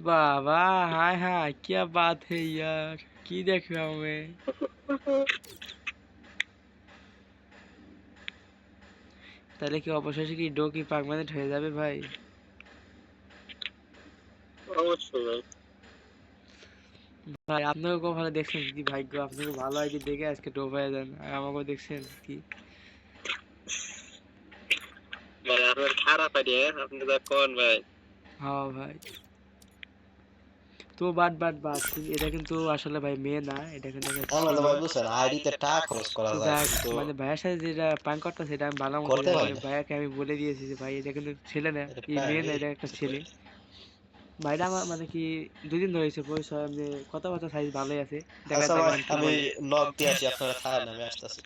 वाह वाह, हाय हाय, क्या बात है यार, की देख रहा हूँ मैं। তাহলে কি অবশেষে কি ডো কি পার্মানেন্ট হয়ে যাবে ভাই? অবশ্যই ভাই। ভাই আপনাকে কখনো দেখছেন কি ভাগ্য, আপনাকে ভালো আইডি দেখে আজকে ডো হয়ে যান, আর আমাকেও দেখছেন কি? ভাই আপনার খারাপ আইডিয়া, আপনি যা কোন ভাই। হ্যাঁ ভাই, তো বাট এটা কিন্তু আসলে ভাই মেয়ে না, এটা কিন্তু একটা আমরা তো ছেলে। ভাই বুঝছেন আইডিতে টাকা খরচ করা তো যায় যাক, কিন্তু মানে ভাইয়ের সাথে যেটা প্র্যাঙ্ক করতে সেটা আমি ভালো মতো করতে জানি, হয় না। ভাইয়াকে আমি বলে দিয়েছি যে ভাই এটা কিন্তু ছেলে না, এটা এই প্রায় মেয়ে না, এটা একটা ছেলে। ভাইটা আমার মানে কি 2 দিন ধরে হয়েছে পরিচয়, এমনি কথাবার্তা সাইজ ভালোই আছে, দেখা আচ্ছা যাক ভাই এখন কি আমি বলে। নক দিয়ে আসি, আপনারা থাকেন আমি আসতেছি।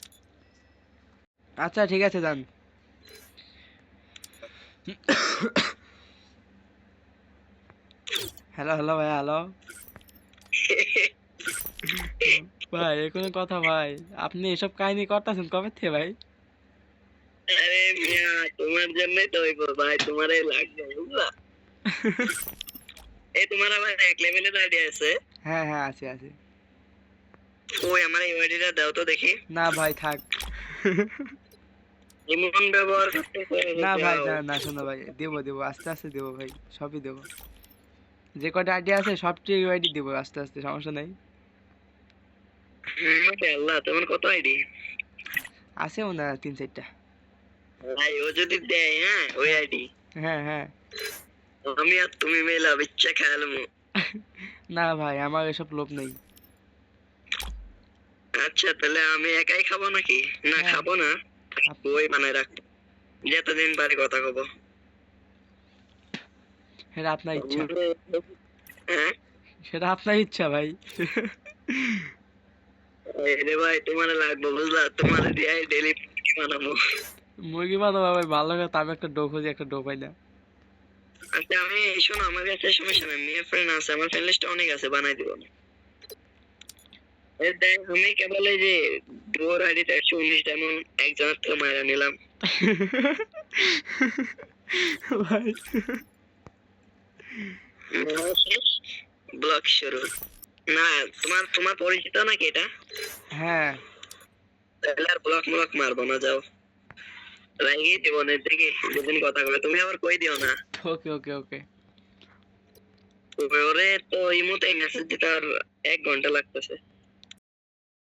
আচ্ছা ঠিক আছে, যান। হ্যালো হ্যালো ভাই, হ্যালো ভাই, এ কোনো কথা ভাই? আপনি এসব কাহিনী করতেছেন কবে থেকে ভাই? আরে মিয়া, তোমার জন্যই তো হইব ভাই, তোমারই লাগবে বুঝলা। এই তোমার আবার এক লেভেলের আইডিয়া আছে? হ্যাঁ হ্যাঁ, আছে আছে। ওই আমার এই আইডিটা দাও তো দেখি। না ভাই থাক। এমন ব্যবহার করতেছে না ভাই, যাও। না না, শোনো ভাই, দেবো দেবো, আস্তে আস্তে দেবো ভাই, সবই দেবো। যে কটা আইডিয়া আছে সবটি আইডি দেবো আস্তে আস্তে, সমস্যা নাই। আল্লাহ, তোমার কত আইডি? আছে মনে হয় 3-4টা। ভাই ও যদি দেয়, হ্যাঁ ওই হ্যাঁ আইডি, হ্যাঁ হ্যাঁ। আমি আর তুমি মেলা বিচ্ছা খেয়ালমু। না ভাই, আমার এসব লোভ নেই। আচ্ছা তাহলে আমি একাই খাবো নাকি? না হ্যাঁ, খাবো না, ওই বানায় রাখবো, যতদিন পারি কথা কব। সেটা আপনার ইচ্ছা। হ্যাঁ সেটা আপনার ইচ্ছা ভাই। রে ভাই, তোমার লাগবে বুঝলা, তোমার দিয়ে ডেলি বানাবো। মুরগি বানাবো ভাই, ভালো করে, আমি একটা ডো খুঁজি, একটা ডো পাই না। আচ্ছা আমি শোনো, আমার কাছে সমস্যা নেই, মেয়ে ফ্রেন্ড আছে, আমার ফ্রেন্ড লিস্ট অনেক আছে, বানাই দিব আমি। দেখ আমি কেবল এই যে ডোর আইডিটা 119 ডায়মন্ড একজনের থেকে মারা নিলাম। ভাই ব্লক শুরু। না, তোমার তোমার পরিচিত নাকি এটা? হ্যাঁ, তাহলে আর ব্লক ব্লক মারবো না, যাও। রাগিয়ে জীবনের দিকে যেদিন কথা কবে, তুমি আবার কই দিও না। ওকে ওকে ওকে। ওরে তো ইমোতে মেসেজ দিতে আর 1 ঘন্টা লাগতেছে।